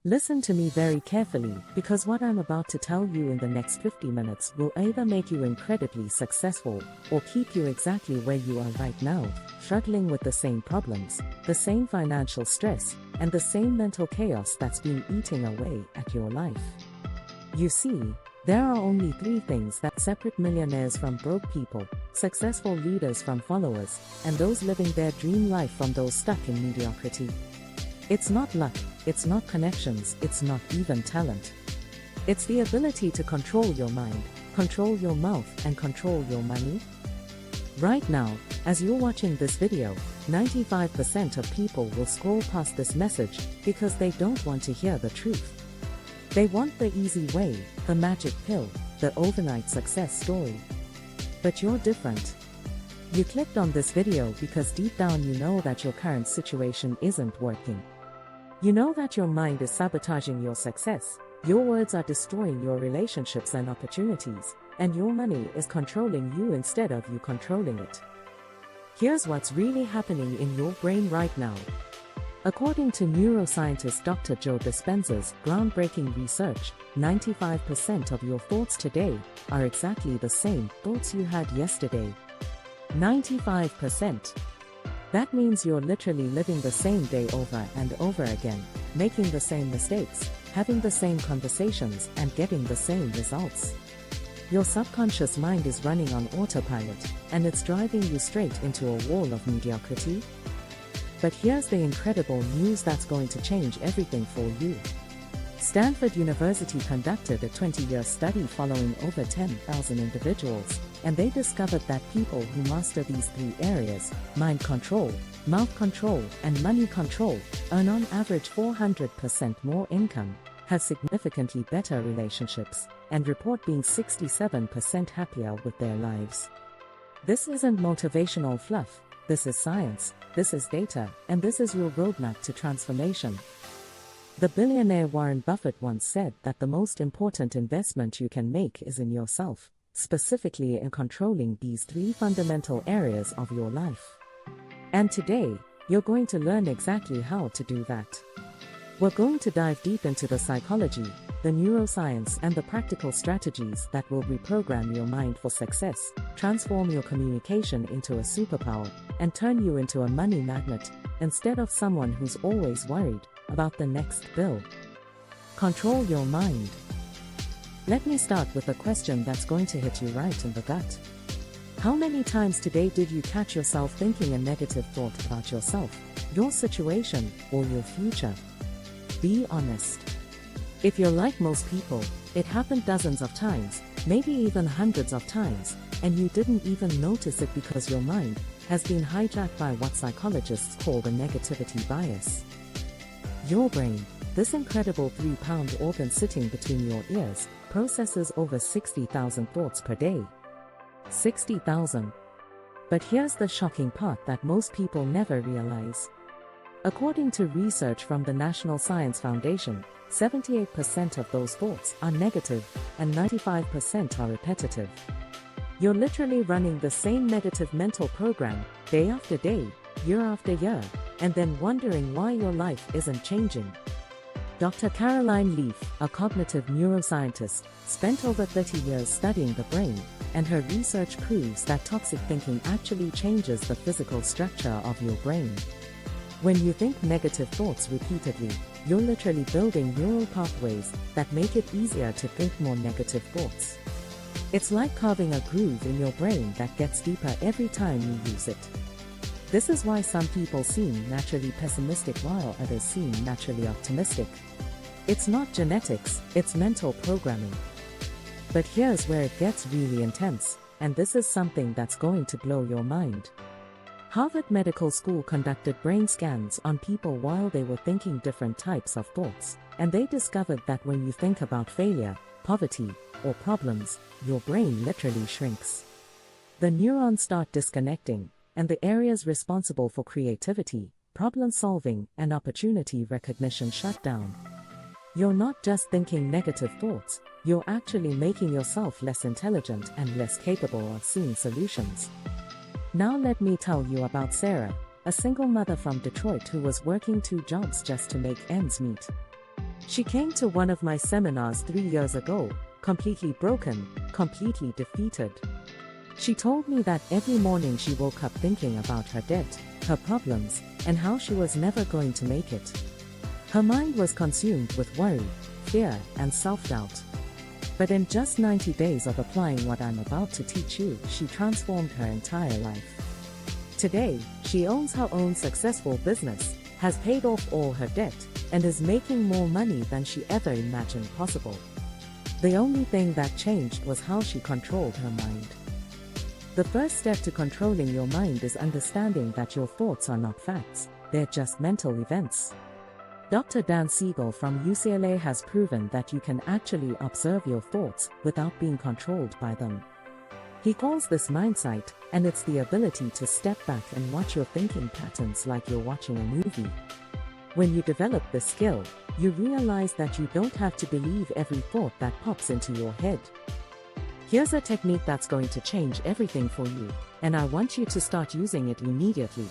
Listen to me very carefully, because what I'm about to tell you in the next 50 minutes will either make you incredibly successful, or keep you exactly where you are right now, struggling with the same problems, the same financial stress, and the same mental chaos that's been eating away at your life. You see, there are only 3 things that separate millionaires from broke people, successful leaders from followers, and those living their dream life from those stuck in mediocrity. It's not luck, it's not connections, it's not even talent. It's the ability to control your mind, control your mouth, and control your money. Right now, as you're watching this video, 95% of people will scroll past this message because they don't want to hear the truth. They want the easy way, the magic pill, the overnight success story. But you're different. You clicked on this video because deep down you know that your current situation isn't working. You know that your mind is sabotaging your success, your words are destroying your relationships and opportunities, and your money is controlling you instead of you controlling it. Here's what's really happening in your brain right now. According to neuroscientist Dr. Joe Dispenza's groundbreaking research, 95% of your thoughts today are exactly the same thoughts you had yesterday. 95%. That means you're literally living the same day over and over again, making the same mistakes, having the same conversations, and getting the same results. Your subconscious mind is running on autopilot, and it's driving you straight into a wall of mediocrity. But here's the incredible news that's going to change everything for you. Stanford University conducted a 20-year study following over 10,000 individuals, and they discovered that people who master these 3 areas, mind control, mouth control, and money control, earn on average 400% more income, have significantly better relationships, and report being 67% happier with their lives. This isn't motivational fluff, this is science, this is data, and this is your roadmap to transformation. The billionaire Warren Buffett once said that the most important investment you can make is in yourself, specifically in controlling these 3 fundamental areas of your life. And today, you're going to learn exactly how to do that. We're going to dive deep into the psychology, the neuroscience, and the practical strategies that will reprogram your mind for success, transform your communication into a superpower, and turn you into a money magnet, instead of someone who's always worried about the next bill. Control your mind. Let me start with a question that's going to hit you right in the gut. How many times today did you catch yourself thinking a negative thought about yourself, your situation, or your future? Be honest. If you're like most people, it happened dozens of times, maybe even hundreds of times, and you didn't even notice it because your mind has been hijacked by what psychologists call the negativity bias. Your brain, this incredible 3-pound organ sitting between your ears, processes over 60,000 thoughts per day. 60,000. But here's the shocking part that most people never realize. According to research from the National Science Foundation, 78% of those thoughts are negative, and 95% are repetitive. You're literally running the same negative mental program, day after day, year after year, and then wondering why your life isn't changing. Dr. Caroline Leaf, a cognitive neuroscientist, spent over 30 years studying the brain, and her research proves that toxic thinking actually changes the physical structure of your brain. When you think negative thoughts repeatedly, you're literally building neural pathways that make it easier to think more negative thoughts. It's like carving a groove in your brain that gets deeper every time you use it. This is why some people seem naturally pessimistic while others seem naturally optimistic. It's not genetics, it's mental programming. But here's where it gets really intense, and this is something that's going to blow your mind. Harvard Medical School conducted brain scans on people while they were thinking different types of thoughts, and they discovered that when you think about failure, poverty, or problems, your brain literally shrinks. The neurons start disconnecting, and the areas responsible for creativity, problem solving, and opportunity recognition shut down. You're not just thinking negative thoughts, you're actually making yourself less intelligent and less capable of seeing solutions. Now let me tell you about Sarah, a single mother from Detroit who was working 2 jobs just to make ends meet. She came to one of my seminars 3 years ago, completely broken, completely defeated. She told me that every morning she woke up thinking about her debt, her problems, and how she was never going to make it. Her mind was consumed with worry, fear, and self-doubt. But in just 90 days of applying what I'm about to teach you, she transformed her entire life. Today, she owns her own successful business, has paid off all her debt, and is making more money than she ever imagined possible. The only thing that changed was how she controlled her mind. The first step to controlling your mind is understanding that your thoughts are not facts, they're just mental events. Dr. Dan Siegel from UCLA has proven that you can actually observe your thoughts without being controlled by them. He calls this mindsight, and it's the ability to step back and watch your thinking patterns like you're watching a movie. When you develop this skill, you realize that you don't have to believe every thought that pops into your head. Here's a technique that's going to change everything for you, and I want you to start using it immediately.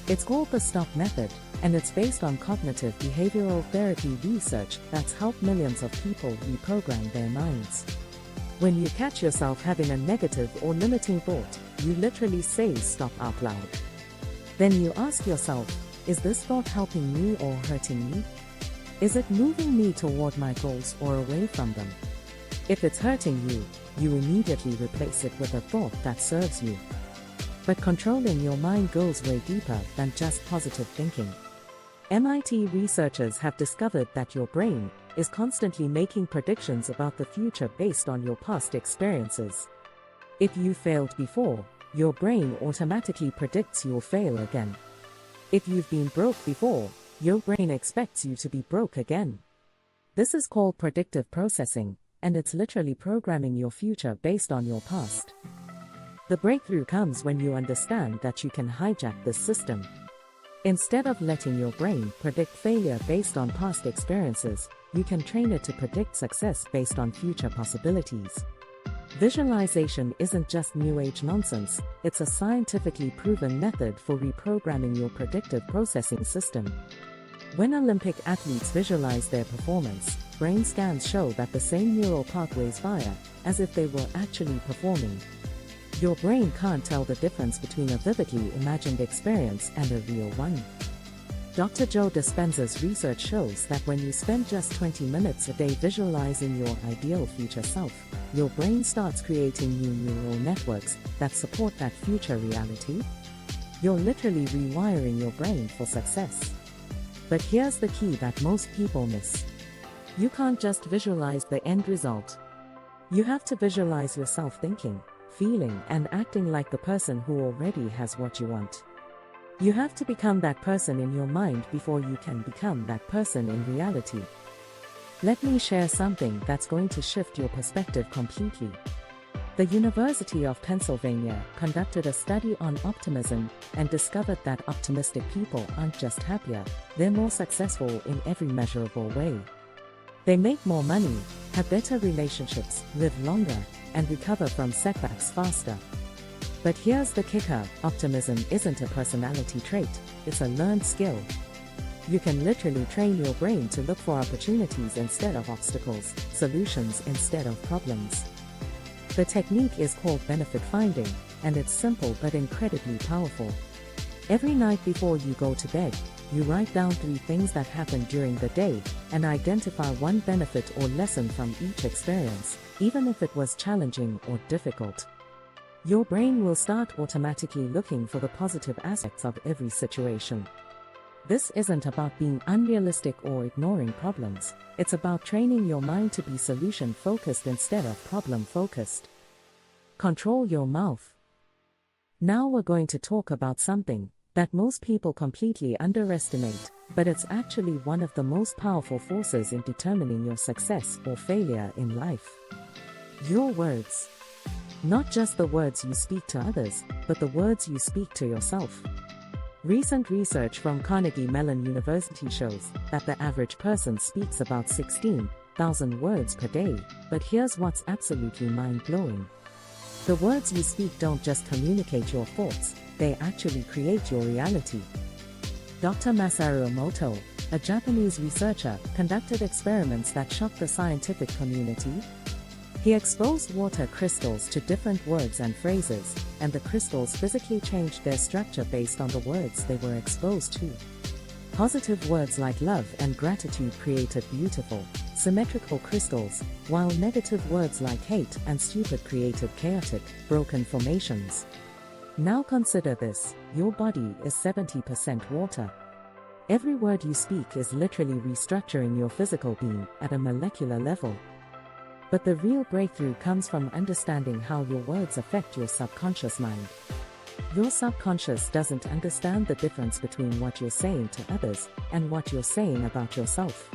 It's called the STOP method, and it's based on cognitive behavioral therapy research that's helped millions of people reprogram their minds. When you catch yourself having a negative or limiting thought, you literally say stop out loud. Then you ask yourself, is this thought helping me or hurting me? Is it moving me toward my goals or away from them? If it's hurting you, you immediately replace it with a thought that serves you. But controlling your mind goes way deeper than just positive thinking. MIT researchers have discovered that your brain is constantly making predictions about the future based on your past experiences. If you failed before, your brain automatically predicts you'll fail again. If you've been broke before, your brain expects you to be broke again. This is called predictive processing, and it's literally programming your future based on your past. The breakthrough comes when you understand that you can hijack this system. Instead of letting your brain predict failure based on past experiences, you can train it to predict success based on future possibilities. Visualization isn't just New Age nonsense, it's a scientifically proven method for reprogramming your predictive processing system. When Olympic athletes visualize their performance, brain scans show that the same neural pathways fire, as if they were actually performing. Your brain can't tell the difference between a vividly imagined experience and a real one. Dr. Joe Dispenza's research shows that when you spend just 20 minutes a day visualizing your ideal future self, your brain starts creating new neural networks that support that future reality. You're literally rewiring your brain for success. But here's the key that most people miss. You can't just visualize the end result. You have to visualize yourself thinking, feeling, and acting like the person who already has what you want. You have to become that person in your mind before you can become that person in reality. Let me share something that's going to shift your perspective completely. The University of Pennsylvania conducted a study on optimism and discovered that optimistic people aren't just happier, they're more successful in every measurable way. They make more money, have better relationships, live longer, and recover from setbacks faster. But here's the kicker, optimism isn't a personality trait, it's a learned skill. You can literally train your brain to look for opportunities instead of obstacles, solutions instead of problems. The technique is called benefit finding, and it's simple but incredibly powerful. Every night before you go to bed, you write down 3 things that happened during the day, and identify one benefit or lesson from each experience, even if it was challenging or difficult. Your brain will start automatically looking for the positive aspects of every situation. This isn't about being unrealistic or ignoring problems, it's about training your mind to be solution-focused instead of problem-focused. Control your mouth. Now we're going to talk about something that most people completely underestimate, but it's actually one of the most powerful forces in determining your success or failure in life. Your words. Not just the words you speak to others, but the words you speak to yourself. Recent research from Carnegie Mellon University shows that the average person speaks about 16,000 words per day, but here's what's absolutely mind-blowing. The words you speak don't just communicate your thoughts, they actually create your reality. Dr. Masaru Emoto, a Japanese researcher, conducted experiments that shocked the scientific community. He exposed water crystals to different words and phrases, and the crystals physically changed their structure based on the words they were exposed to. Positive words like love and gratitude created beautiful, symmetrical crystals, while negative words like hate and stupid created chaotic, broken formations. Now consider this: your body is 70% water. Every word you speak is literally restructuring your physical being at a molecular level. But the real breakthrough comes from understanding how your words affect your subconscious mind. Your subconscious doesn't understand the difference between what you're saying to others and what you're saying about yourself.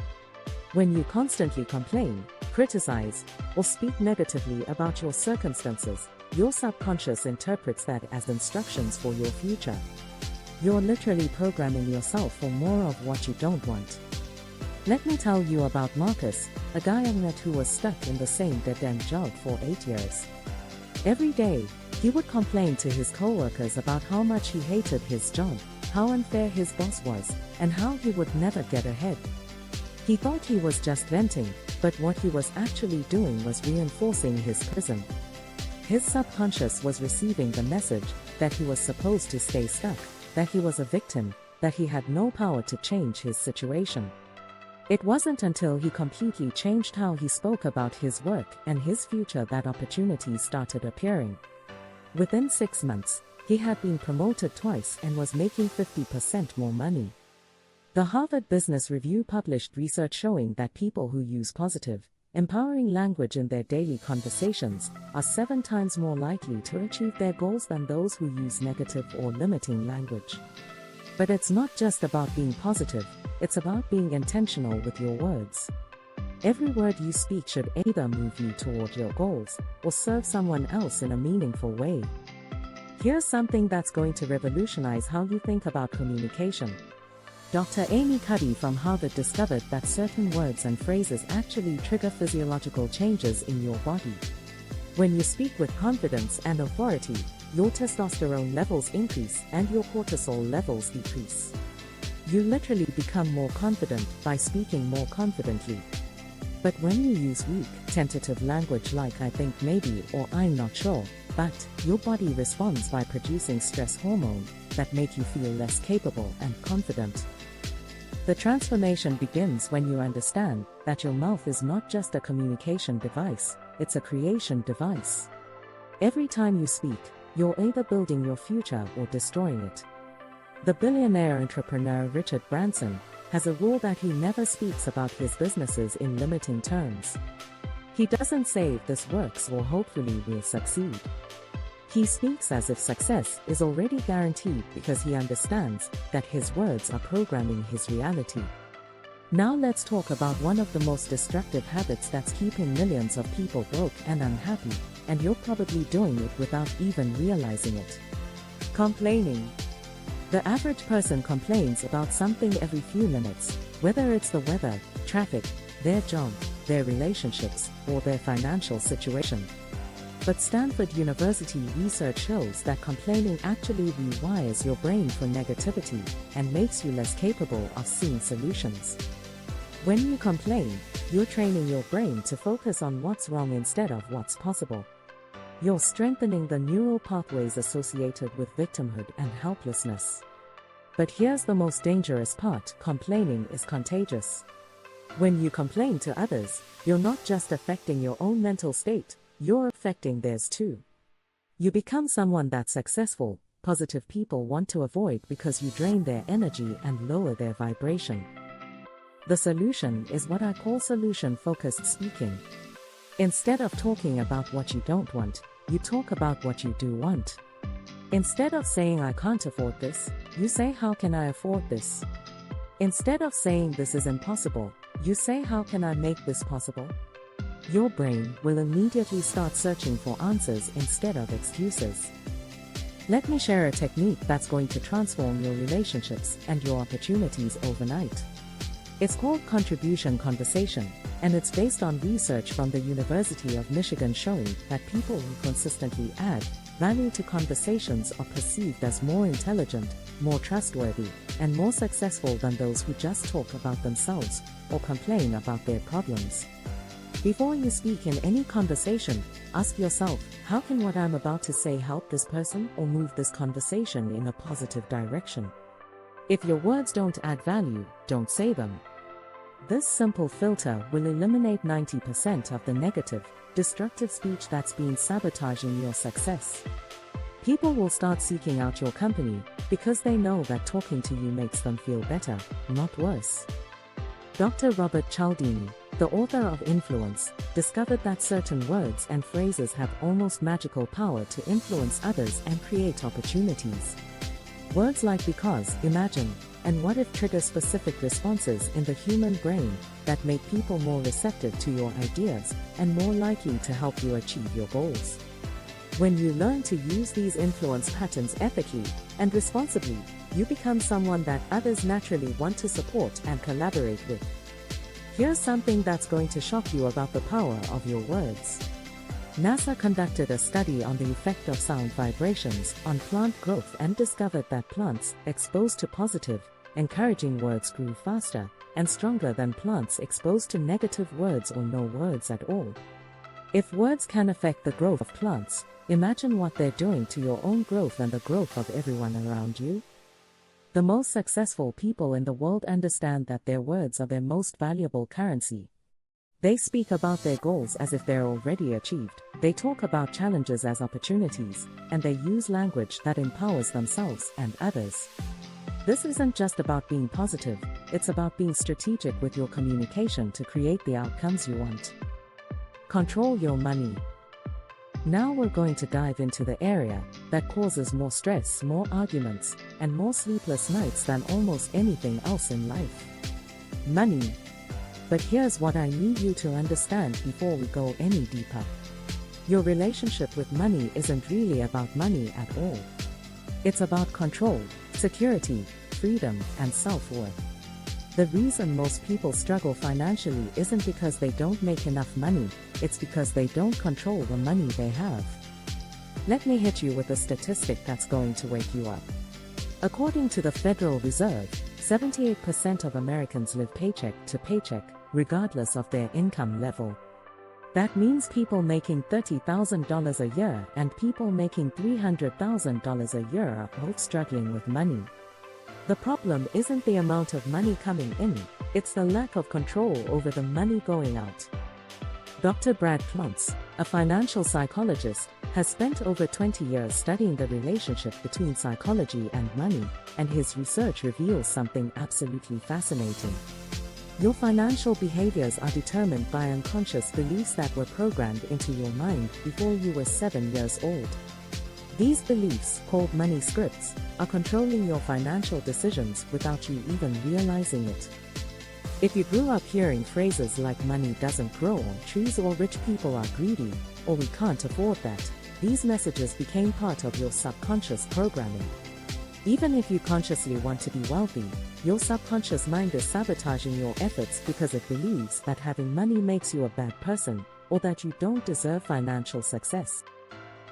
When you constantly complain, criticize, or speak negatively about your circumstances, your subconscious interprets that as instructions for your future. You're literally programming yourself for more of what you don't want. Let me tell you about Marcus, a guy I met who was stuck in the same dead-end job for 8 years. Every day, he would complain to his coworkers about how much he hated his job, how unfair his boss was, and how he would never get ahead. He thought he was just venting, but what he was actually doing was reinforcing his prison. His subconscious was receiving the message that he was supposed to stay stuck, that he was a victim, that he had no power to change his situation. It wasn't until he completely changed how he spoke about his work and his future that opportunities started appearing. Within 6 months, he had been promoted twice and was making 50% more money. The Harvard Business Review published research showing that people who use positive, empowering language in their daily conversations are 7 times more likely to achieve their goals than those who use negative or limiting language. But it's not just about being positive, it's about being intentional with your words. Every word you speak should either move you toward your goals or serve someone else in a meaningful way. Here's something that's going to revolutionize how you think about communication. Dr. Amy Cuddy from Harvard discovered that certain words and phrases actually trigger physiological changes in your body. When you speak with confidence and authority, your testosterone levels increase and your cortisol levels decrease. You literally become more confident by speaking more confidently. But when you use weak, tentative language like I think maybe or I'm not sure, but your body responds by producing stress hormones that make you feel less capable and confident. The transformation begins when you understand that your mouth is not just a communication device, it's a creation device. Every time you speak, you're either building your future or destroying it. The billionaire entrepreneur Richard Branson has a rule that he never speaks about his businesses in limiting terms. He doesn't say if this works or hopefully we'll succeed. He speaks as if success is already guaranteed because he understands that his words are programming his reality. Now let's talk about one of the most destructive habits that's keeping millions of people broke and unhappy, and you're probably doing it without even realizing it. Complaining. The average person complains about something every few minutes, whether it's the weather, traffic, their job, their relationships, or their financial situation. But Stanford University research shows that complaining actually rewires your brain for negativity and makes you less capable of seeing solutions. When you complain, you're training your brain to focus on what's wrong instead of what's possible. You're strengthening the neural pathways associated with victimhood and helplessness. But here's the most dangerous part: complaining is contagious. When you complain to others, you're not just affecting your own mental state, you're affecting theirs too. You become someone that successful, positive people want to avoid because you drain their energy and lower their vibration. The solution is what I call solution-focused speaking. Instead of talking about what you don't want, you talk about what you do want. Instead of saying I can't afford this, you say how can I afford this? Instead of saying this is impossible, you say how can I make this possible? Your brain will immediately start searching for answers instead of excuses. Let me share a technique that's going to transform your relationships and your opportunities overnight. It's called contribution conversation, and it's based on research from the University of Michigan showing that people who consistently add value to conversations are perceived as more intelligent, more trustworthy, and more successful than those who just talk about themselves or complain about their problems. Before you speak in any conversation, ask yourself, how can what I'm about to say help this person or move this conversation in a positive direction? If your words don't add value, don't say them. This simple filter will eliminate 90% of the negative, destructive speech that's been sabotaging your success. People will start seeking out your company because they know that talking to you makes them feel better, not worse. Dr. Robert Cialdini, the author of Influence, discovered that certain words and phrases have almost magical power to influence others and create opportunities. Words like because, imagine, and what if trigger specific responses in the human brain that make people more receptive to your ideas and more likely to help you achieve your goals. When you learn to use these influence patterns ethically and responsibly, you become someone that others naturally want to support and collaborate with. Here's something that's going to shock you about the power of your words. NASA conducted a study on the effect of sound vibrations on plant growth and discovered that plants exposed to positive, encouraging words grew faster and stronger than plants exposed to negative words or no words at all. If words can affect the growth of plants, imagine what they're doing to your own growth and the growth of everyone around you. The most successful people in the world understand that their words are their most valuable currency. They speak about their goals as if they're already achieved, they talk about challenges as opportunities, and they use language that empowers themselves and others. This isn't just about being positive, it's about being strategic with your communication to create the outcomes you want. Control your money. Now we're going to dive into the area that causes more stress, more arguments, and more sleepless nights than almost anything else in life. Money. But here's what I need you to understand before we go any deeper. Your relationship with money isn't really about money at all. It's about control, security, freedom, and self-worth. The reason most people struggle financially isn't because they don't make enough money, it's because they don't control the money they have. Let me hit you with a statistic that's going to wake you up. According to the Federal Reserve, 78% of Americans live paycheck to paycheck, regardless of their income level. That means people making $30,000 a year and people making $300,000 a year are both struggling with money. The problem isn't the amount of money coming in, it's the lack of control over the money going out. Dr. Brad Klontz, a financial psychologist, has spent over 20 years studying the relationship between psychology and money, and his research reveals something absolutely fascinating. Your financial behaviors are determined by unconscious beliefs that were programmed into your mind before you were 7 years old. These beliefs, called money scripts, are controlling your financial decisions without you even realizing it. If you grew up hearing phrases like money doesn't grow on trees or rich people are greedy, or we can't afford that, these messages became part of your subconscious programming. Even if you consciously want to be wealthy, your subconscious mind is sabotaging your efforts because it believes that having money makes you a bad person, or that you don't deserve financial success.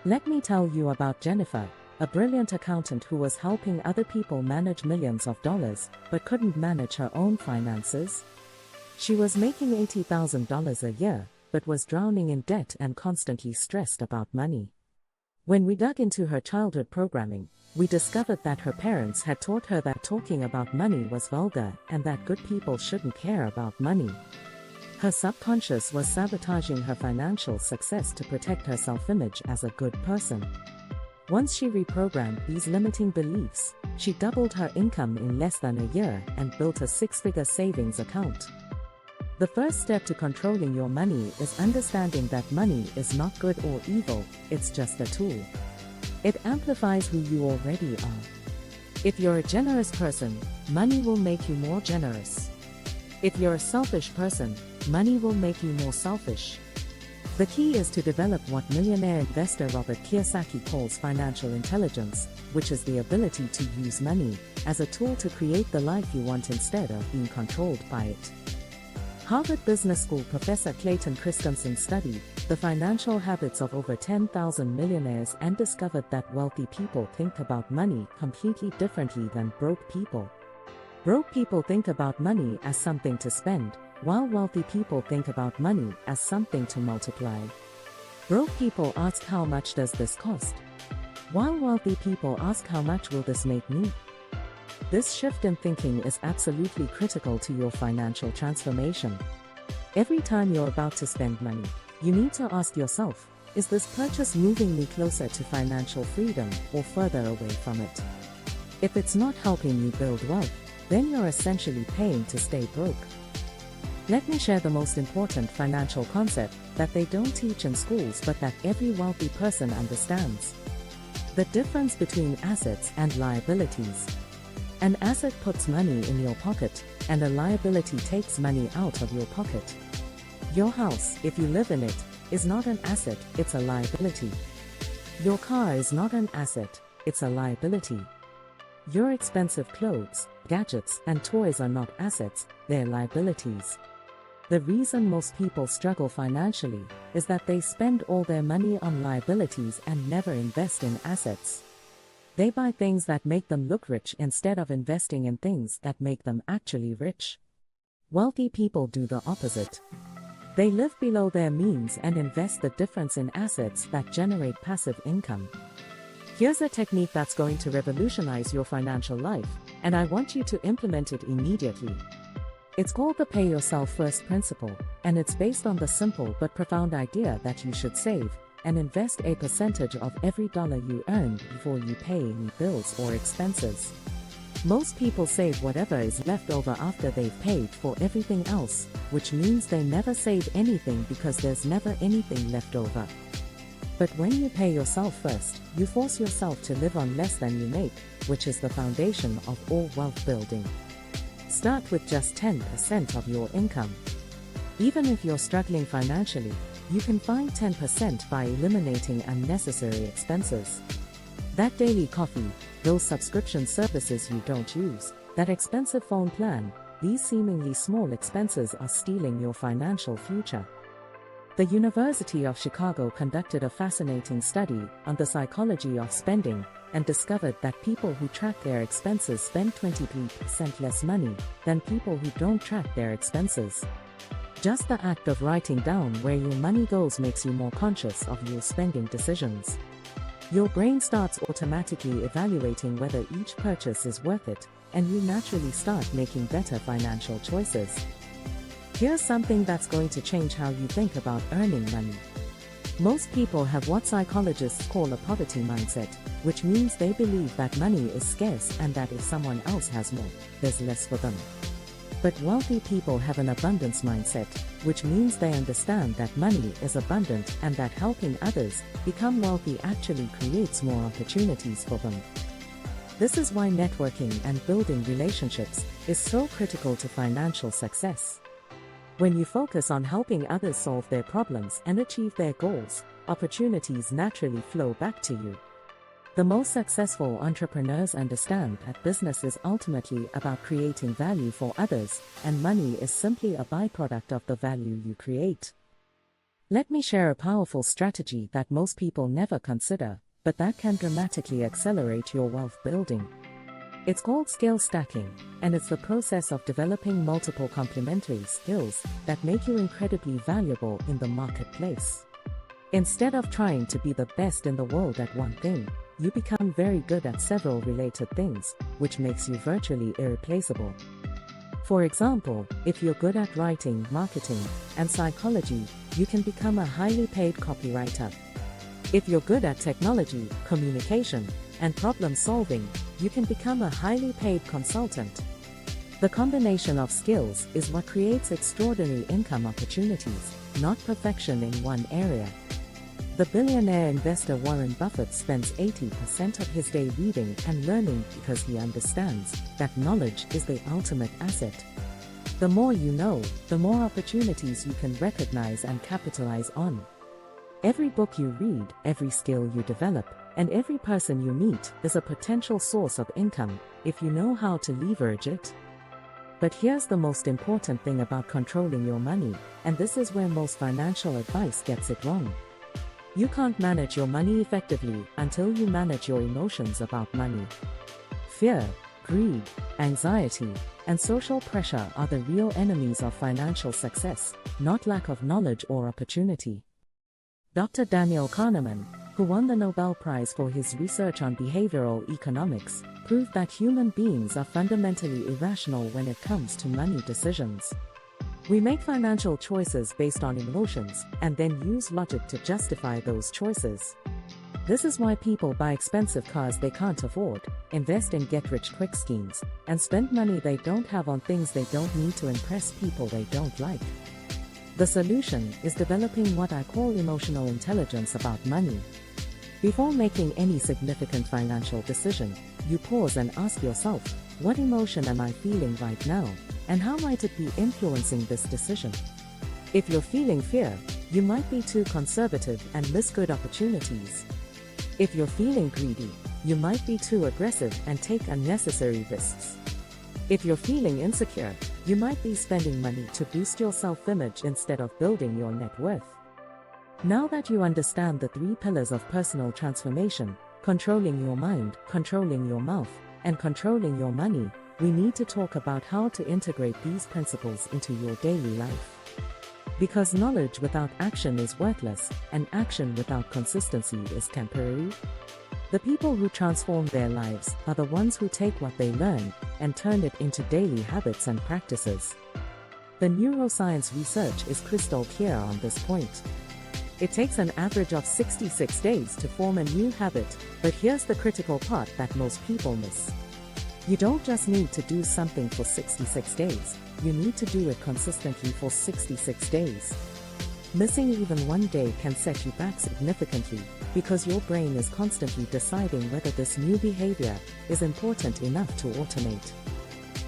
Let me tell you about Jennifer, a brilliant accountant who was helping other people manage millions of dollars, but couldn't manage her own finances. She was making $80,000 a year, but was drowning in debt and constantly stressed about money. When we dug into her childhood programming, we discovered that her parents had taught her that talking about money was vulgar and that good people shouldn't care about money. Her subconscious was sabotaging her financial success to protect her self-image as a good person. Once she reprogrammed these limiting beliefs, she doubled her income in less than a year and built a six-figure savings account. The first step to controlling your money is understanding that money is not good or evil, it's just a tool. It amplifies who you already are. If you're a generous person, money will make you more generous. If you're a selfish person, money will make you more selfish. The key is to develop what millionaire investor Robert Kiyosaki calls financial intelligence, which is the ability to use money as a tool to create the life you want instead of being controlled by it. Harvard Business School professor Clayton Christensen studied the financial habits of over 10,000 millionaires and discovered that wealthy people think about money completely differently than broke people. Broke people think about money as something to spend, while wealthy people think about money as something to multiply. Broke people ask, how much does this cost? While wealthy people ask, how much will this make me? This shift in thinking is absolutely critical to your financial transformation. Every time you're about to spend money, you need to ask yourself, is this purchase moving me closer to financial freedom or further away from it? If it's not helping you build wealth, then you're essentially paying to stay broke. Let me share the most important financial concept that they don't teach in schools but that every wealthy person understands. The difference between assets and liabilities. An asset puts money in your pocket, and a liability takes money out of your pocket. Your house, if you live in it, is not an asset, it's a liability. Your car is not an asset, it's a liability. Your expensive clothes, gadgets, and toys are not assets, they're liabilities. The reason most people struggle financially is that they spend all their money on liabilities and never invest in assets. They buy things that make them look rich instead of investing in things that make them actually rich. Wealthy people do the opposite. They live below their means and invest the difference in assets that generate passive income. Here's a technique that's going to revolutionize your financial life, and I want you to implement it immediately. It's called the Pay Yourself First principle, and it's based on the simple but profound idea that you should save and invest a percentage of every dollar you earn before you pay any bills or expenses. Most people save whatever is left over after they've paid for everything else, which means they never save anything because there's never anything left over. But when you pay yourself first, you force yourself to live on less than you make, which is the foundation of all wealth building. Start with just 10% of your income. Even if you're struggling financially, you can find 10% by eliminating unnecessary expenses. That daily coffee, those subscription services you don't use, that expensive phone plan, these seemingly small expenses are stealing your financial future. The University of Chicago conducted a fascinating study on the psychology of spending and discovered that people who track their expenses spend 23% less money than people who don't track their expenses. Just the act of writing down where your money goes makes you more conscious of your spending decisions. Your brain starts automatically evaluating whether each purchase is worth it, and you naturally start making better financial choices. Here's something that's going to change how you think about earning money. Most people have what psychologists call a poverty mindset, which means they believe that money is scarce and that if someone else has more, there's less for them. But wealthy people have an abundance mindset, which means they understand that money is abundant and that helping others become wealthy actually creates more opportunities for them. This is why networking and building relationships is so critical to financial success. When you focus on helping others solve their problems and achieve their goals, opportunities naturally flow back to you. The most successful entrepreneurs understand that business is ultimately about creating value for others, and money is simply a byproduct of the value you create. Let me share a powerful strategy that most people never consider, but that can dramatically accelerate your wealth building. It's called skill stacking, and it's the process of developing multiple complementary skills that make you incredibly valuable in the marketplace. Instead of trying to be the best in the world at one thing, you become very good at several related things, which makes you virtually irreplaceable. For example, if you're good at writing, marketing, and psychology, you can become a highly paid copywriter. If you're good at technology, communication, and problem solving, you can become a highly paid consultant. The combination of skills is what creates extraordinary income opportunities, not perfection in one area. The billionaire investor Warren Buffett spends 80% of his day reading and learning because he understands that knowledge is the ultimate asset. The more you know, the more opportunities you can recognize and capitalize on. Every book you read, every skill you develop, and every person you meet is a potential source of income if you know how to leverage it. But here's the most important thing about controlling your money, and this is where most financial advice gets it wrong. You can't manage your money effectively until you manage your emotions about money. Fear, greed, anxiety, and social pressure are the real enemies of financial success, not lack of knowledge or opportunity. Dr. Daniel Kahneman, who won the Nobel Prize for his research on behavioral economics, proved that human beings are fundamentally irrational when it comes to money decisions. We make financial choices based on emotions and then use logic to justify those choices. This is why people buy expensive cars they can't afford, invest in get-rich-quick schemes, and spend money they don't have on things they don't need to impress people they don't like. The solution is developing what I call emotional intelligence about money. Before making any significant financial decision, you pause and ask yourself, what emotion am I feeling right now, and how might it be influencing this decision? If you're feeling fear, you might be too conservative and miss good opportunities. If you're feeling greedy, you might be too aggressive and take unnecessary risks. If you're feeling insecure, you might be spending money to boost your self-image instead of building your net worth. Now that you understand the 3 pillars of personal transformation, controlling your mind, controlling your mouth, and controlling your money, we need to talk about how to integrate these principles into your daily life. Because knowledge without action is worthless, and action without consistency is temporary. The people who transform their lives are the ones who take what they learn and turn it into daily habits and practices. The neuroscience research is crystal clear on this point. It takes an average of 66 days to form a new habit, but here's the critical part that most people miss. You don't just need to do something for 66 days, you need to do it consistently for 66 days. Missing even one day can set you back significantly, because your brain is constantly deciding whether this new behavior is important enough to automate.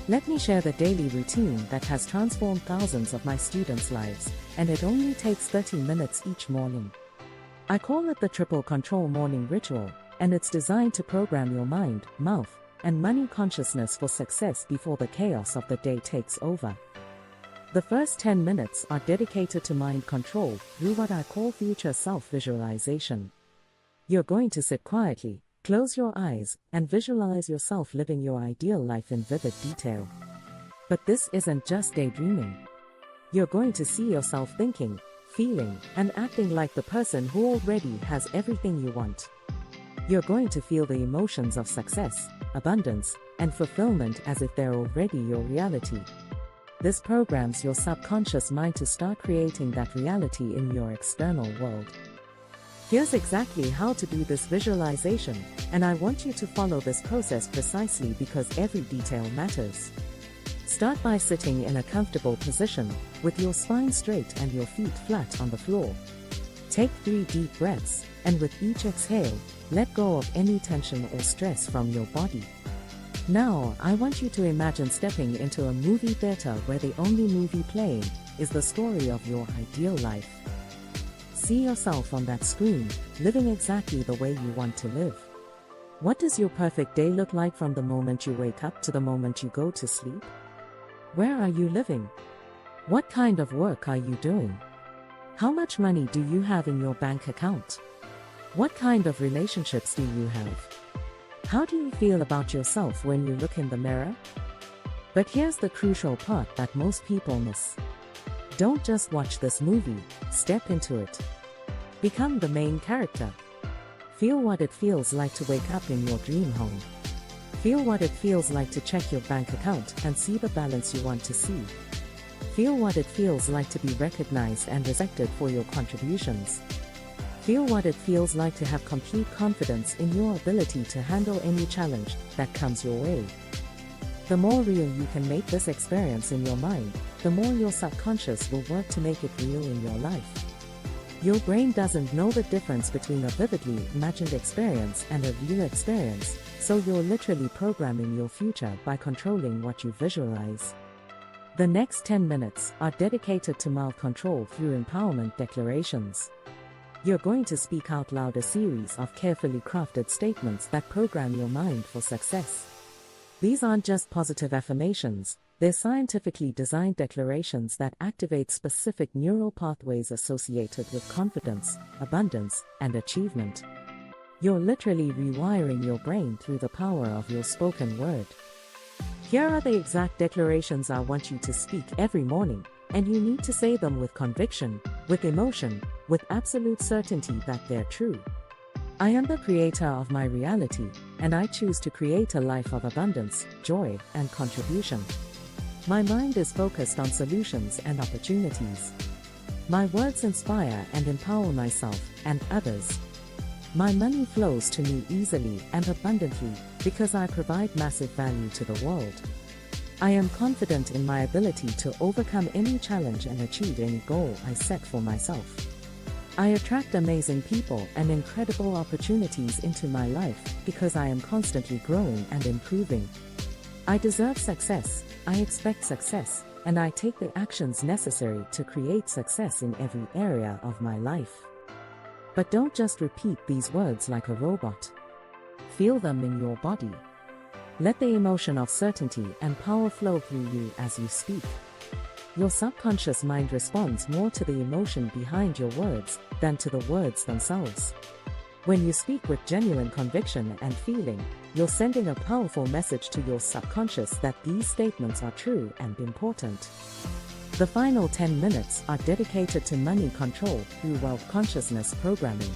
Let me share the daily routine that has transformed thousands of my students' lives, and it only takes 30 minutes each morning. I call it the Triple Control Morning Ritual, and it's designed to program your mind, mouth, and money consciousness for success before the chaos of the day takes over. The first 10 minutes are dedicated to mind control through what I call future self-visualization. You're going to sit quietly, close your eyes, and visualize yourself living your ideal life in vivid detail. But this isn't just daydreaming. You're going to see yourself thinking, feeling, and acting like the person who already has everything you want. You're going to feel the emotions of success, abundance, and fulfillment as if they're already your reality. This programs your subconscious mind to start creating that reality in your external world. Here's exactly how to do this visualization, and I want you to follow this process precisely because every detail matters. Start by sitting in a comfortable position, with your spine straight and your feet flat on the floor. Take 3 deep breaths, and with each exhale, let go of any tension or stress from your body. Now, I want you to imagine stepping into a movie theater where the only movie playing is the story of your ideal life. See yourself on that screen, living exactly the way you want to live. What does your perfect day look like from the moment you wake up to the moment you go to sleep? Where are you living? What kind of work are you doing? How much money do you have in your bank account? What kind of relationships do you have? How do you feel about yourself when you look in the mirror? But here's the crucial part that most people miss. Don't just watch this movie, step into it. Become the main character. Feel what it feels like to wake up in your dream home. Feel what it feels like to check your bank account and see the balance you want to see. Feel what it feels like to be recognized and respected for your contributions. Feel what it feels like to have complete confidence in your ability to handle any challenge that comes your way. The more real you can make this experience in your mind, the more your subconscious will work to make it real in your life. Your brain doesn't know the difference between a vividly imagined experience and a real experience, so you're literally programming your future by controlling what you visualize. The next 10 minutes are dedicated to mouth control through empowerment declarations. You're going to speak out loud a series of carefully crafted statements that program your mind for success. These aren't just positive affirmations, they're scientifically designed declarations that activate specific neural pathways associated with confidence, abundance, and achievement. You're literally rewiring your brain through the power of your spoken word. Here are the exact declarations I want you to speak every morning, and you need to say them with conviction, with emotion, with absolute certainty that they're true. I am the creator of my reality, and I choose to create a life of abundance, joy, and contribution. My mind is focused on solutions and opportunities. My words inspire and empower myself and others. My money flows to me easily and abundantly because I provide massive value to the world. I am confident in my ability to overcome any challenge and achieve any goal I set for myself. I attract amazing people and incredible opportunities into my life because I am constantly growing and improving. I deserve success, I expect success, and I take the actions necessary to create success in every area of my life. But don't just repeat these words like a robot. Feel them in your body. Let the emotion of certainty and power flow through you as you speak. Your subconscious mind responds more to the emotion behind your words than to the words themselves. When you speak with genuine conviction and feeling, you're sending a powerful message to your subconscious that these statements are true and important. The final 10 minutes are dedicated to money control through wealth consciousness programming.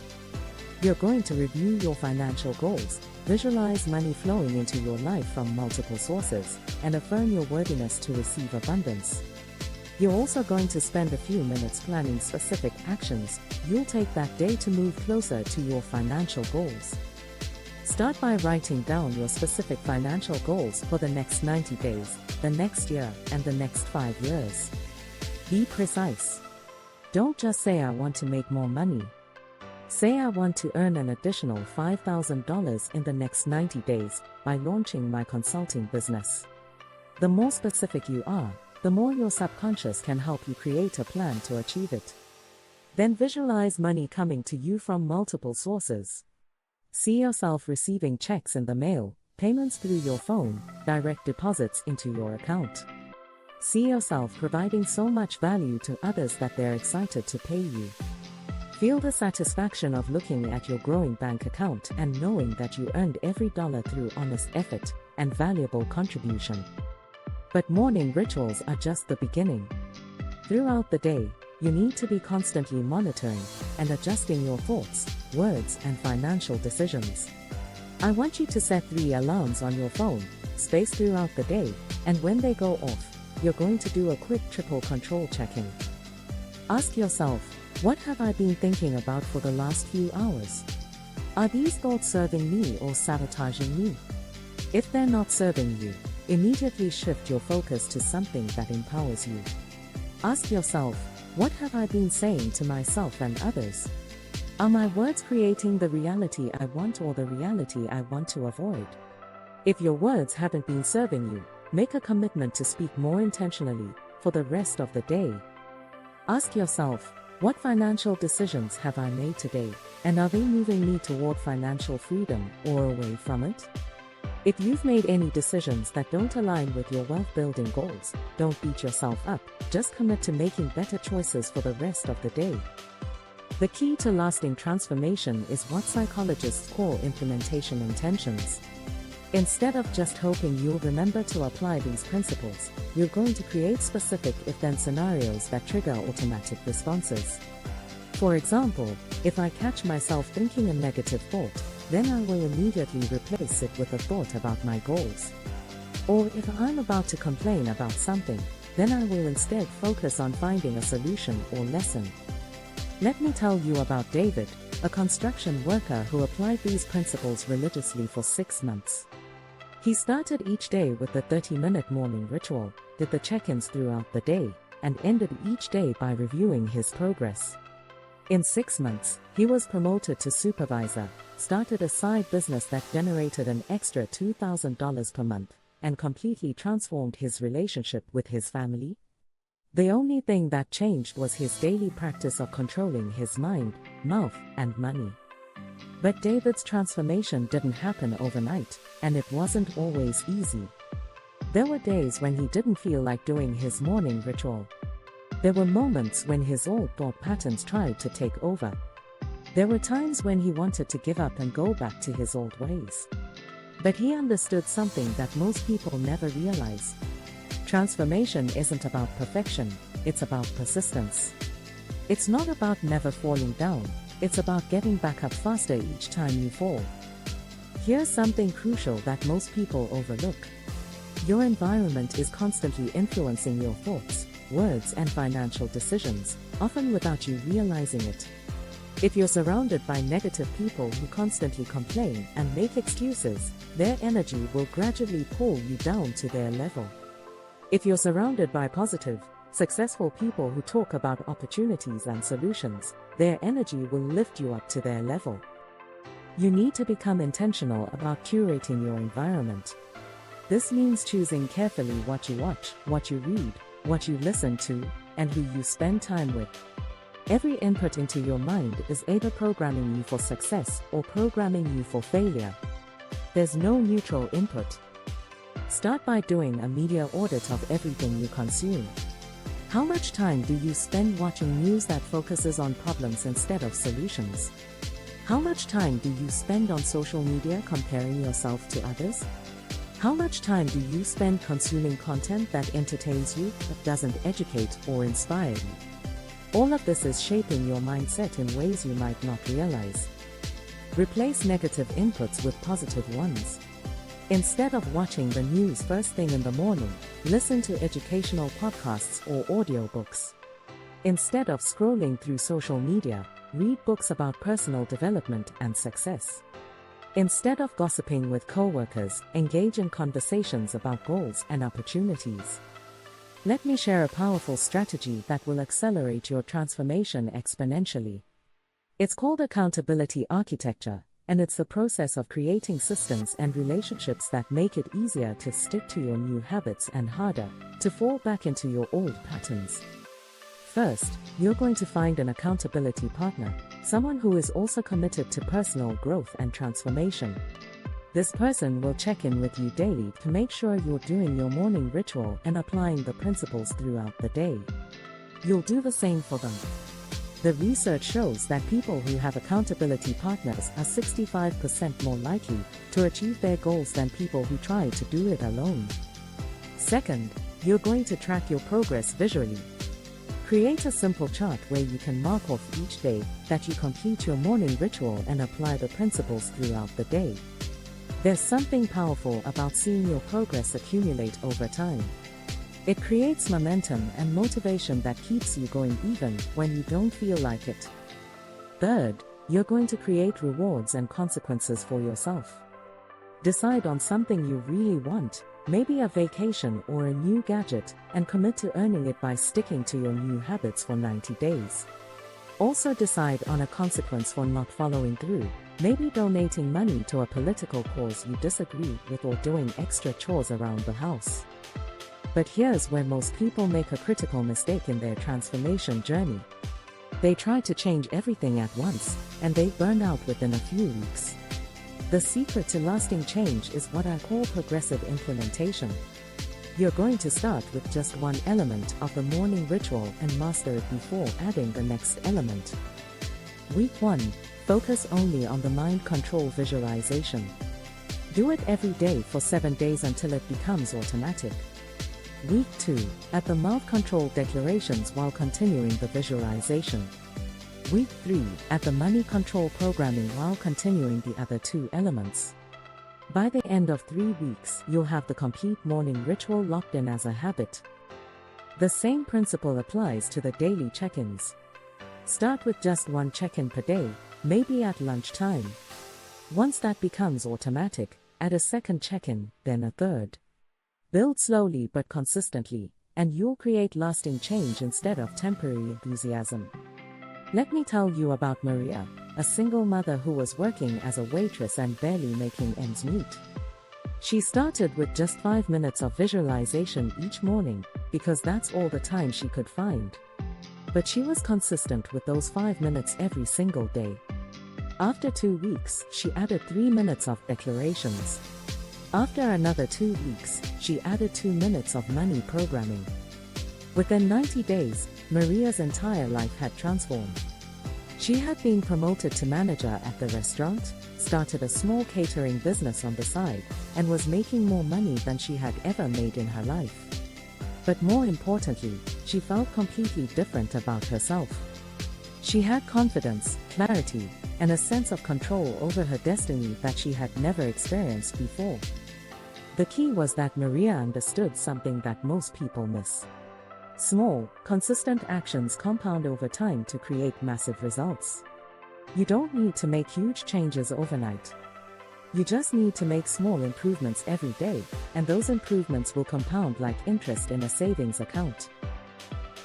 You're going to review your financial goals, visualize money flowing into your life from multiple sources, and affirm your worthiness to receive abundance. You're also going to spend a few minutes planning specific actions you'll take that day to move closer to your financial goals. Start by writing down your specific financial goals for the next 90 days, the next year, and the next 5 years. Be precise. Don't just say I want to make more money. Say I want to earn an additional $5,000 in the next 90 days by launching my consulting business. The more specific you are, the more your subconscious can help you create a plan to achieve it. Then visualize money coming to you from multiple sources. See yourself receiving checks in the mail, payments through your phone, direct deposits into your account. See yourself providing so much value to others that they're excited to pay you. Feel the satisfaction of looking at your growing bank account and knowing that you earned every dollar through honest effort and valuable contribution. But morning rituals are just the beginning. Throughout the day, you need to be constantly monitoring and adjusting your thoughts, words, and financial decisions. I want you to set 3 alarms on your phone, spaced throughout the day, and when they go off, you're going to do a quick triple control checking. Ask yourself, what have I been thinking about for the last few hours? Are these thoughts serving me or sabotaging me? If they're not serving you, immediately shift your focus to something that empowers you. Ask yourself, what have I been saying to myself and others? Are my words creating the reality I want or the reality I want to avoid? If your words haven't been serving you, make a commitment to speak more intentionally for the rest of the day. Ask yourself, what financial decisions have I made today, and are they moving me toward financial freedom or away from it? If you've made any decisions that don't align with your wealth-building goals, don't beat yourself up, just commit to making better choices for the rest of the day. The key to lasting transformation is what psychologists call implementation intentions. Instead of just hoping you'll remember to apply these principles, you're going to create specific if-then scenarios that trigger automatic responses. For example, if I catch myself thinking a negative thought, then I will immediately replace it with a thought about my goals. Or if I'm about to complain about something, then I will instead focus on finding a solution or lesson. Let me tell you about David, a construction worker who applied these principles religiously for 6 months. He started each day with the 30-minute morning ritual, did the check-ins throughout the day, and ended each day by reviewing his progress. In 6 months, he was promoted to supervisor, started a side business that generated an extra $2,000 per month, and completely transformed his relationship with his family. The only thing that changed was his daily practice of controlling his mind, mouth, and money. But David's transformation didn't happen overnight, and it wasn't always easy. There were days when he didn't feel like doing his morning ritual. There were moments when his old thought patterns tried to take over. There were times when he wanted to give up and go back to his old ways. But he understood something that most people never realize. Transformation isn't about perfection, it's about persistence. It's not about never falling down, it's about getting back up faster each time you fall. Here's something crucial that most people overlook. Your environment is constantly influencing your thoughts, words, and financial decisions, often without you realizing it. If you're surrounded by negative people who constantly complain and make excuses, their energy will gradually pull you down to their level. If you're surrounded by positive, successful people who talk about opportunities and solutions, their energy will lift you up to their level. You need to become intentional about curating your environment. This means choosing carefully what you watch, what you read, what you listen to, and who you spend time with. Every input into your mind is either programming you for success or programming you for failure. There's no neutral input. Start by doing a media audit of everything you consume. How much time do you spend watching news that focuses on problems instead of solutions? How much time do you spend on social media comparing yourself to others? How much time do you spend consuming content that entertains you but doesn't educate or inspire you? All of this is shaping your mindset in ways you might not realize. Replace negative inputs with positive ones. Instead of watching the news first thing in the morning, listen to educational podcasts or audiobooks. Instead of scrolling through social media, read books about personal development and success. Instead of gossiping with coworkers, engage in conversations about goals and opportunities. Let me share a powerful strategy that will accelerate your transformation exponentially. It's called accountability architecture, and it's the process of creating systems and relationships that make it easier to stick to your new habits and harder to fall back into your old patterns. First, you're going to find an accountability partner, someone who is also committed to personal growth and transformation. This person will check in with you daily to make sure you're doing your morning ritual and applying the principles throughout the day. You'll do the same for them. The research shows that people who have accountability partners are 65% more likely to achieve their goals than people who try to do it alone. Second, you're going to track your progress visually. Create a simple chart where you can mark off each day that you complete your morning ritual and apply the principles throughout the day. There's something powerful about seeing your progress accumulate over time. It creates momentum and motivation that keeps you going even when you don't feel like it. Third, you're going to create rewards and consequences for yourself. Decide on something you really want, maybe a vacation or a new gadget, and commit to earning it by sticking to your new habits for 90 days. Also decide on a consequence for not following through, maybe donating money to a political cause you disagree with or doing extra chores around the house. But here's where most people make a critical mistake in their transformation journey. They try to change everything at once, and they burn out within a few weeks. The secret to lasting change is what I call progressive implementation. You're going to start with just one element of the morning ritual and master it before adding the next element. Week 1, focus only on the mind control visualization. Do it every day for 7 days until it becomes automatic. Week 2, add the mouth control declarations while continuing the visualization. Week 3, add the money control programming while continuing the other 2 elements. By the end of 3 weeks, you'll have the complete morning ritual locked in as a habit. The same principle applies to the daily check-ins. Start with just one check-in per day, maybe at lunchtime. Once that becomes automatic, add a second check-in, then a third. Build slowly but consistently, and you'll create lasting change instead of temporary enthusiasm. Let me tell you about Maria, a single mother who was working as a waitress and barely making ends meet. She started with just 5 minutes of visualization each morning, because that's all the time she could find. But she was consistent with those 5 minutes every single day. After 2 weeks, she added 3 minutes of declarations. After another 2 weeks, she added 2 minutes of money programming. Within 90 days, Maria's entire life had transformed. She had been promoted to manager at the restaurant, started a small catering business on the side, and was making more money than she had ever made in her life. But more importantly, she felt completely different about herself. She had confidence, clarity, and a sense of control over her destiny that she had never experienced before. The key was that Maria understood something that most people miss. Small, consistent actions compound over time to create massive results. You don't need to make huge changes overnight. You just need to make small improvements every day, and those improvements will compound like interest in a savings account.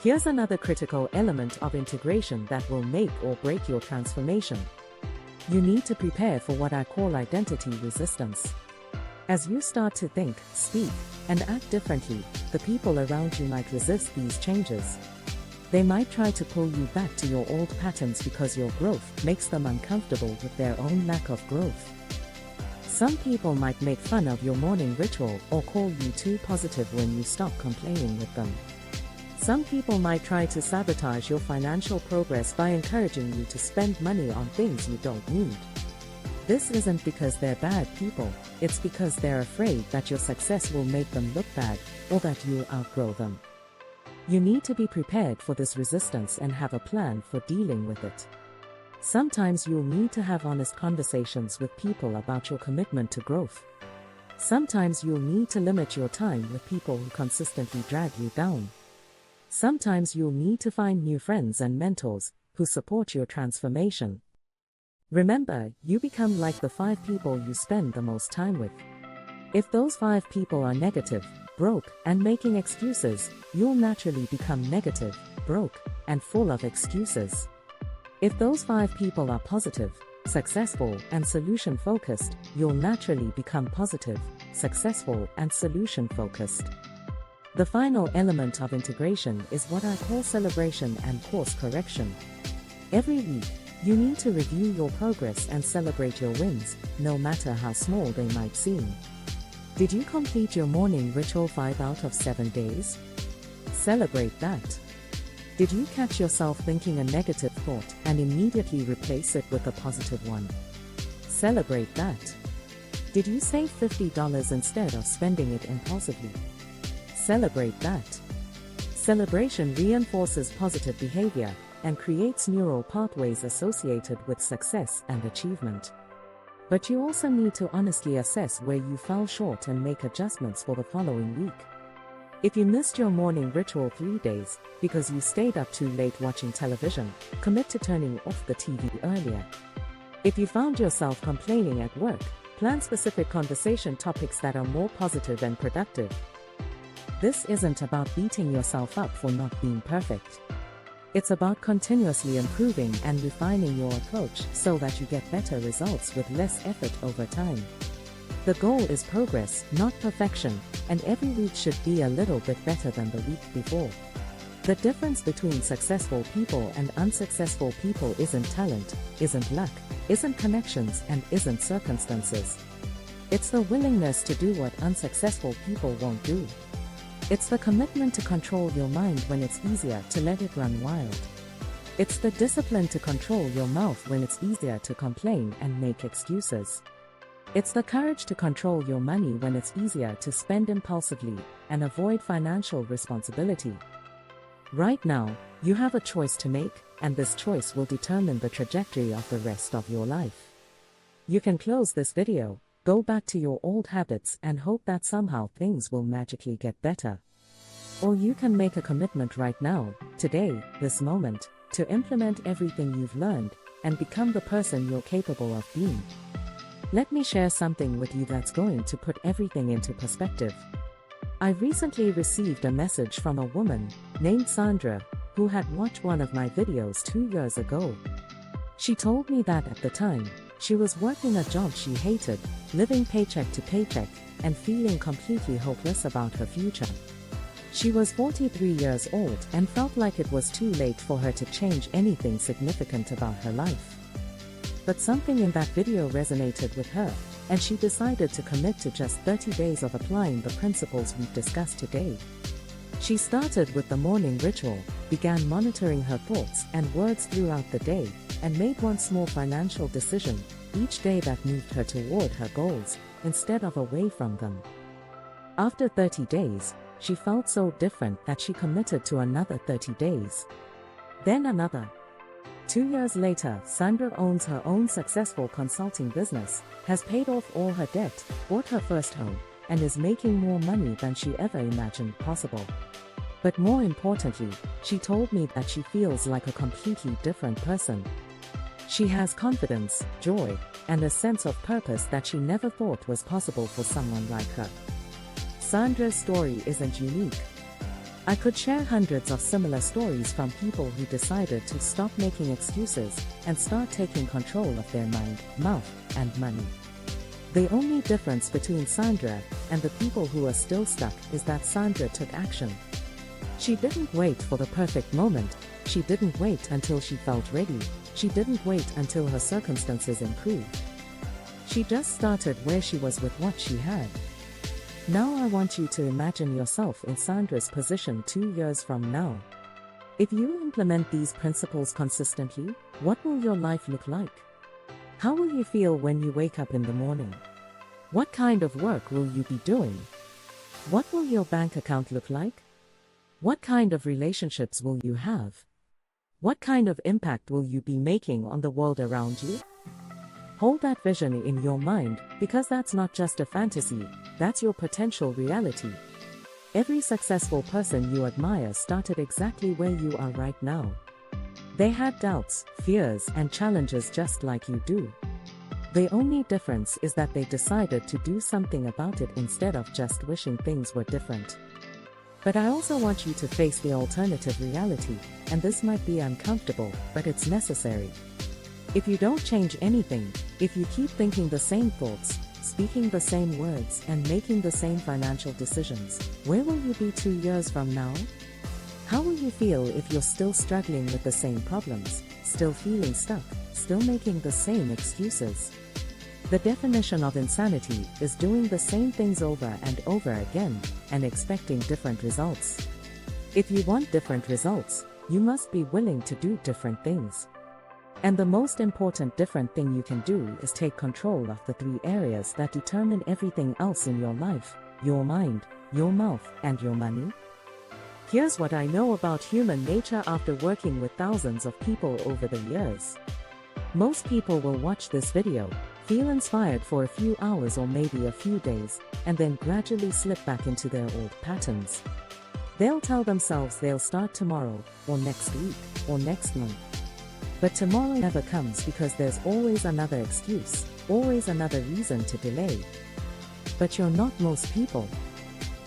Here's another critical element of integration that will make or break your transformation. You need to prepare for what I call identity resistance. As you start to think, speak, and act differently, the people around you might resist these changes. They might try to pull you back to your old patterns because your growth makes them uncomfortable with their own lack of growth. Some people might make fun of your morning ritual or call you too positive when you stop complaining with them. Some people might try to sabotage your financial progress by encouraging you to spend money on things you don't need. This isn't because they're bad people, it's because they're afraid that your success will make them look bad, or that you'll outgrow them. You need to be prepared for this resistance and have a plan for dealing with it. Sometimes you'll need to have honest conversations with people about your commitment to growth. Sometimes you'll need to limit your time with people who consistently drag you down. Sometimes you'll need to find new friends and mentors who support your transformation. Remember, you become like the 5 people you spend the most time with. If those 5 people are negative, broke, and making excuses, you'll naturally become negative, broke, and full of excuses. If those 5 people are positive, successful, and solution-focused, you'll naturally become positive, successful, and solution-focused. The final element of integration is what I call celebration and course correction. Every week, you need to review your progress and celebrate your wins, no matter how small they might seem. Did you complete your morning ritual 5 out of 7 days? Celebrate that. Did you catch yourself thinking a negative thought and immediately replace it with a positive one? Celebrate that. Did you save $50 instead of spending it impulsively? Celebrate that. Celebration reinforces positive behavior and creates neural pathways associated with success and achievement. But you also need to honestly assess where you fell short and make adjustments for the following week. If you missed your morning ritual 3 days because you stayed up too late watching television, commit to turning off the TV earlier. If you found yourself complaining at work, plan specific conversation topics that are more positive and productive. This isn't about beating yourself up for not being perfect. It's about continuously improving and refining your approach so that you get better results with less effort over time. The goal is progress, not perfection, and every week should be a little bit better than the week before. The difference between successful people and unsuccessful people isn't talent, isn't luck, isn't connections, and isn't circumstances. It's the willingness to do what unsuccessful people won't do. It's the commitment to control your mind when it's easier to let it run wild. It's the discipline to control your mouth when it's easier to complain and make excuses. It's the courage to control your money when it's easier to spend impulsively and avoid financial responsibility. Right now, you have a choice to make, and this choice will determine the trajectory of the rest of your life. You can close this video, go back to your old habits and hope that somehow things will magically get better. Or you can make a commitment right now, today, this moment, to implement everything you've learned and become the person you're capable of being. Let me share something with you that's going to put everything into perspective. I recently received a message from a woman named Sandra who had watched one of my videos 2 years ago. She told me that at the time, she was working a job she hated, living paycheck to paycheck, and feeling completely hopeless about her future. She was 43 years old and felt like it was too late for her to change anything significant about her life. But something in that video resonated with her, and she decided to commit to just 30 days of applying the principles we've discussed today. She started with the morning ritual, began monitoring her thoughts and words throughout the day, and made one small financial decision each day that moved her toward her goals, instead of away from them. After 30 days, she felt so different that she committed to another 30 days. Then another. 2 years later, Sandra owns her own successful consulting business, has paid off all her debt, bought her first home, and is making more money than she ever imagined possible. But more importantly, she told me that she feels like a completely different person. She has confidence, joy, and a sense of purpose that she never thought was possible for someone like her. Sandra's story isn't unique. I could share hundreds of similar stories from people who decided to stop making excuses and start taking control of their mind, mouth, and money. The only difference between Sandra and the people who are still stuck is that Sandra took action. She didn't wait for the perfect moment. She didn't wait until she felt ready. She didn't wait until her circumstances improved. She just started where she was with what she had. Now I want you to imagine yourself in Sandra's position 2 years from now. If you implement these principles consistently, what will your life look like? How will you feel when you wake up in the morning? What kind of work will you be doing? What will your bank account look like? What kind of relationships will you have? What kind of impact will you be making on the world around you? Hold that vision in your mind, because that's not just a fantasy, that's your potential reality. Every successful person you admire started exactly where you are right now. They had doubts, fears, and challenges just like you do. The only difference is that they decided to do something about it instead of just wishing things were different. But I also want you to face the alternative reality, and this might be uncomfortable, but it's necessary. If you don't change anything, if you keep thinking the same thoughts, speaking the same words, and making the same financial decisions, where will you be 2 years from now? How will you feel if you're still struggling with the same problems, still feeling stuck, still making the same excuses? The definition of insanity is doing the same things over and over again, and expecting different results. If you want different results, you must be willing to do different things. And the most important different thing you can do is take control of the 3 areas that determine everything else in your life: your mind, your mouth, and your money. Here's what I know about human nature after working with thousands of people over the years. Most people will watch this video, feel inspired for a few hours or maybe a few days, and then gradually slip back into their old patterns. They'll tell themselves they'll start tomorrow, or next week, or next month. But tomorrow never comes because there's always another excuse, always another reason to delay. But you're not most people.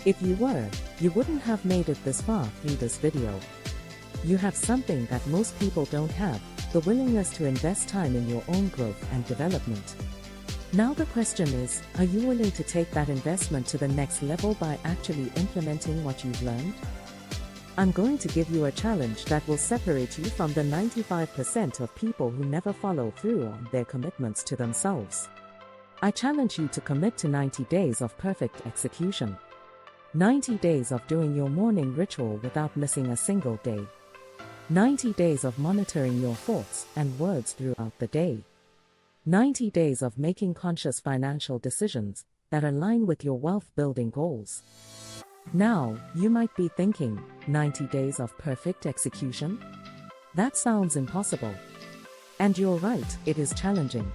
If you were, you wouldn't have made it this far through this video. You have something that most people don't have: the willingness to invest time in your own growth and development. Now the question is, are you willing to take that investment to the next level by actually implementing what you've learned? I'm going to give you a challenge that will separate you from the 95% of people who never follow through on their commitments to themselves. I challenge you to commit to 90 days of perfect execution. 90 days of doing your morning ritual without missing a single day. 90 days of monitoring your thoughts and words throughout the day. 90 days of making conscious financial decisions that align with your wealth-building goals. Now, you might be thinking, 90 days of perfect execution? That sounds impossible. And you're right, it is challenging.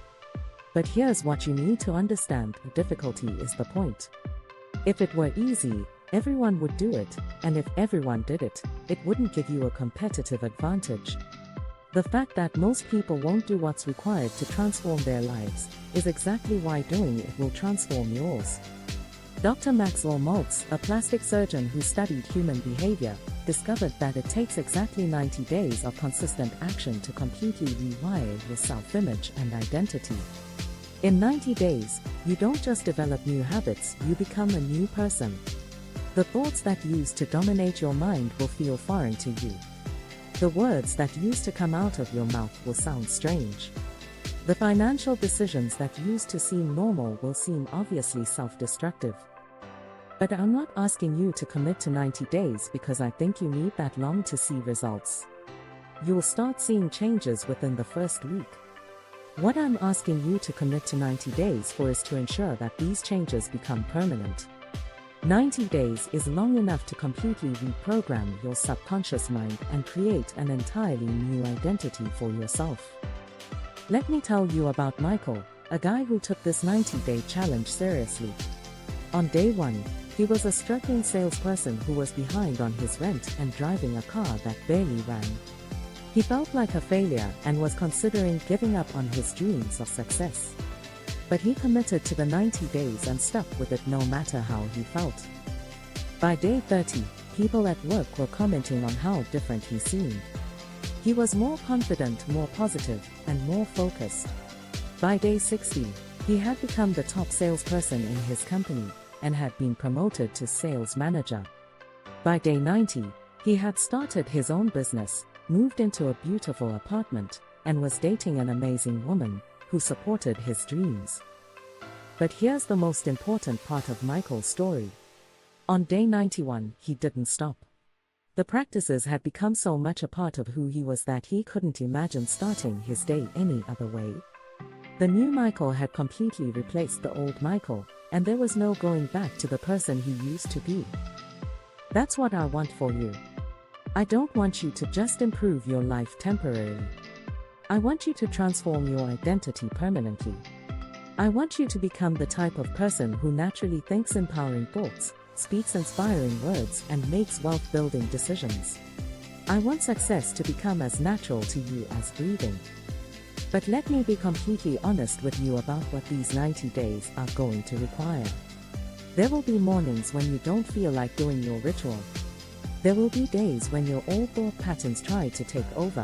But here's what you need to understand: the difficulty is the point. If it were easy, everyone would do it, and if everyone did it, it wouldn't give you a competitive advantage. The fact that most people won't do what's required to transform their lives is exactly why doing it will transform yours. Dr. Maxwell Maltz, a plastic surgeon who studied human behavior, discovered that it takes exactly 90 days of consistent action to completely rewire your self-image and identity. In 90 days, you don't just develop new habits, you become a new person. The thoughts that used to dominate your mind will feel foreign to you. The words that used to come out of your mouth will sound strange. The financial decisions that used to seem normal will seem obviously self-destructive. But I'm not asking you to commit to 90 days because I think you need that long to see results. You'll start seeing changes within the first week. What I'm asking you to commit to 90 days for is to ensure that these changes become permanent. 90 days is long enough to completely reprogram your subconscious mind and create an entirely new identity for yourself. Let me tell you about Michael, a guy who took this 90-day challenge seriously. On day 1, he was a struggling salesperson who was behind on his rent and driving a car that barely ran. He felt like a failure and was considering giving up on his dreams of success. But he committed to the 90 days and stuck with it no matter how he felt. By day 30, people at work were commenting on how different he seemed. He was more confident, more positive, and more focused. By day 60, he had become the top salesperson in his company and had been promoted to sales manager. By day 90, he had started his own business, moved into a beautiful apartment, and was dating an amazing woman who supported his dreams. But here's the most important part of Michael's story. On day 91, he didn't stop. The practices had become so much a part of who he was that he couldn't imagine starting his day any other way. The new Michael had completely replaced the old Michael, and there was no going back to the person he used to be. That's what I want for you. I don't want you to just improve your life temporarily. I want you to transform your identity permanently. I want you to become the type of person who naturally thinks empowering thoughts, speaks inspiring words, and makes wealth-building decisions. I want success to become as natural to you as breathing. But let me be completely honest with you about what these 90 days are going to require. There will be mornings when you don't feel like doing your ritual. There will be days when your old thought patterns try to take over.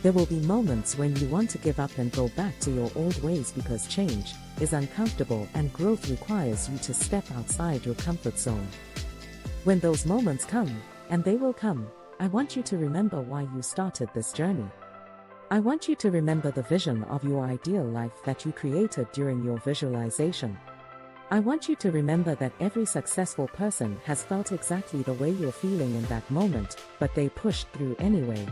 There will be moments when you want to give up and go back to your old ways because change is uncomfortable and growth requires you to step outside your comfort zone. When those moments come, and they will come, I want you to remember why you started this journey. I want you to remember the vision of your ideal life that you created during your visualization. I want you to remember that every successful person has felt exactly the way you're feeling in that moment, but they pushed through anyway.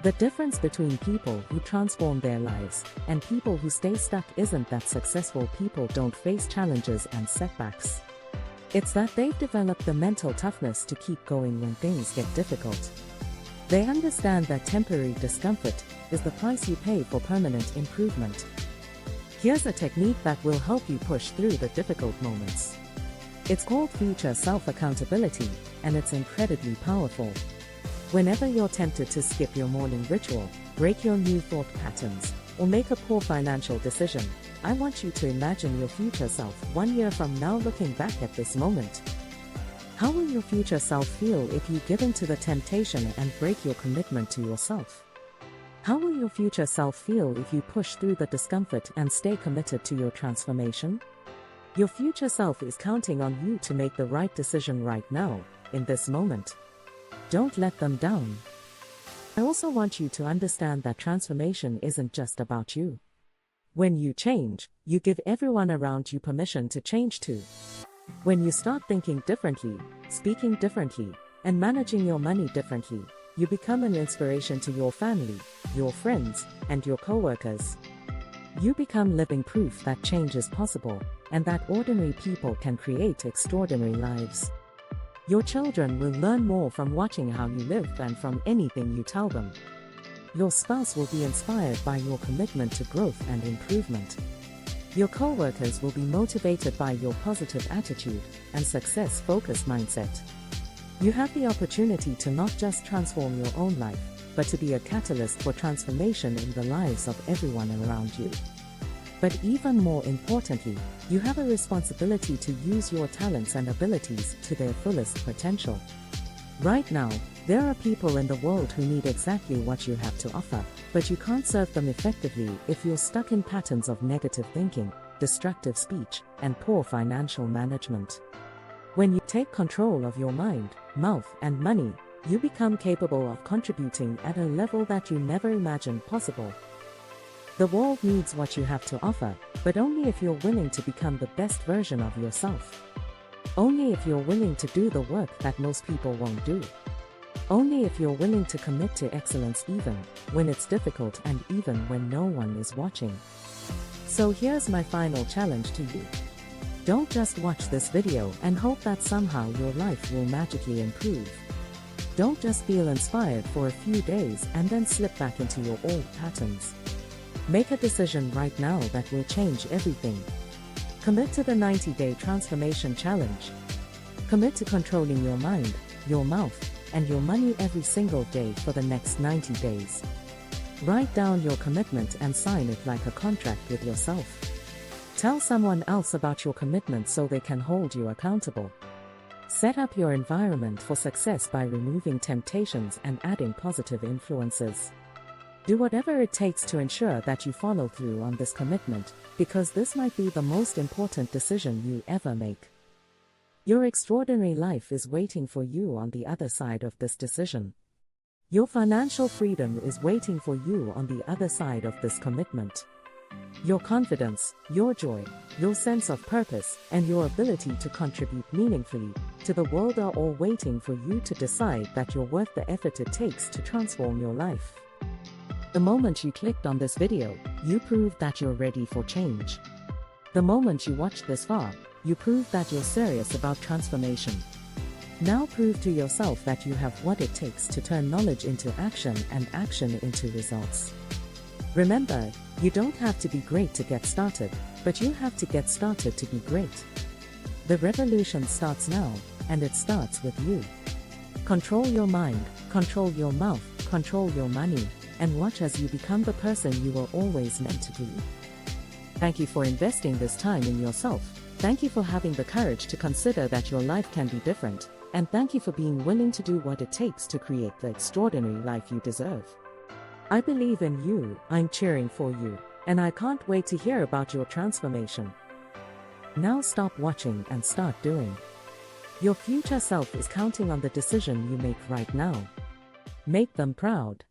The difference between people who transform their lives and people who stay stuck isn't that successful people don't face challenges and setbacks. It's that they've developed the mental toughness to keep going when things get difficult. They understand that temporary discomfort is the price you pay for permanent improvement. Here's a technique that will help you push through the difficult moments. It's called future self-accountability, and it's incredibly powerful. Whenever you're tempted to skip your morning ritual, break your new thought patterns, or make a poor financial decision, I want you to imagine your future self 1 year from now looking back at this moment. How will your future self feel if you give in to the temptation and break your commitment to yourself? How will your future self feel if you push through the discomfort and stay committed to your transformation? Your future self is counting on you to make the right decision right now, in this moment. Don't let them down. I also want you to understand that transformation isn't just about you. When you change, you give everyone around you permission to change too. When you start thinking differently, speaking differently, and managing your money differently, you become an inspiration to your family, your friends, and your coworkers. You become living proof that change is possible, and that ordinary people can create extraordinary lives. Your children will learn more from watching how you live than from anything you tell them. Your spouse will be inspired by your commitment to growth and improvement. Your co-workers will be motivated by your positive attitude and success-focused mindset. You have the opportunity to not just transform your own life, but to be a catalyst for transformation in the lives of everyone around you. But even more importantly, you have a responsibility to use your talents and abilities to their fullest potential. Right now, there are people in the world who need exactly what you have to offer, but you can't serve them effectively if you're stuck in patterns of negative thinking, destructive speech, and poor financial management. When you take control of your mind, mouth, and money, you become capable of contributing at a level that you never imagined possible. The world needs what you have to offer, but only if you're willing to become the best version of yourself. Only if you're willing to do the work that most people won't do. Only if you're willing to commit to excellence even when it's difficult and even when no one is watching. So here's my final challenge to you. Don't just watch this video and hope that somehow your life will magically improve. Don't just feel inspired for a few days and then slip back into your old patterns. Make a decision right now that will change everything. Commit to the 90-day transformation challenge. Commit to controlling your mind, your mouth, and your money every single day for the next 90 days. Write down your commitment and sign it like a contract with yourself. Tell someone else about your commitment so they can hold you accountable. Set up your environment for success by removing temptations and adding positive influences. Do whatever it takes to ensure that you follow through on this commitment, because this might be the most important decision you ever make. Your extraordinary life is waiting for you on the other side of this decision. Your financial freedom is waiting for you on the other side of this commitment. Your confidence, your joy, your sense of purpose, and your ability to contribute meaningfully to the world are all waiting for you to decide that you're worth the effort it takes to transform your life. The moment you clicked on this video, you proved that you're ready for change. The moment you watched this far, you proved that you're serious about transformation. Now prove to yourself that you have what it takes to turn knowledge into action and action into results. Remember, you don't have to be great to get started, but you have to get started to be great. The revolution starts now, and it starts with you. Control your mind, control your mouth, control your money, and watch as you become the person you were always meant to be. Thank you for investing this time in yourself. Thank you for having the courage to consider that your life can be different, and thank you for being willing to do what it takes to create the extraordinary life you deserve. I believe in you, I'm cheering for you, and I can't wait to hear about your transformation. Now stop watching and start doing. Your future self is counting on the decision you make right now. Make them proud.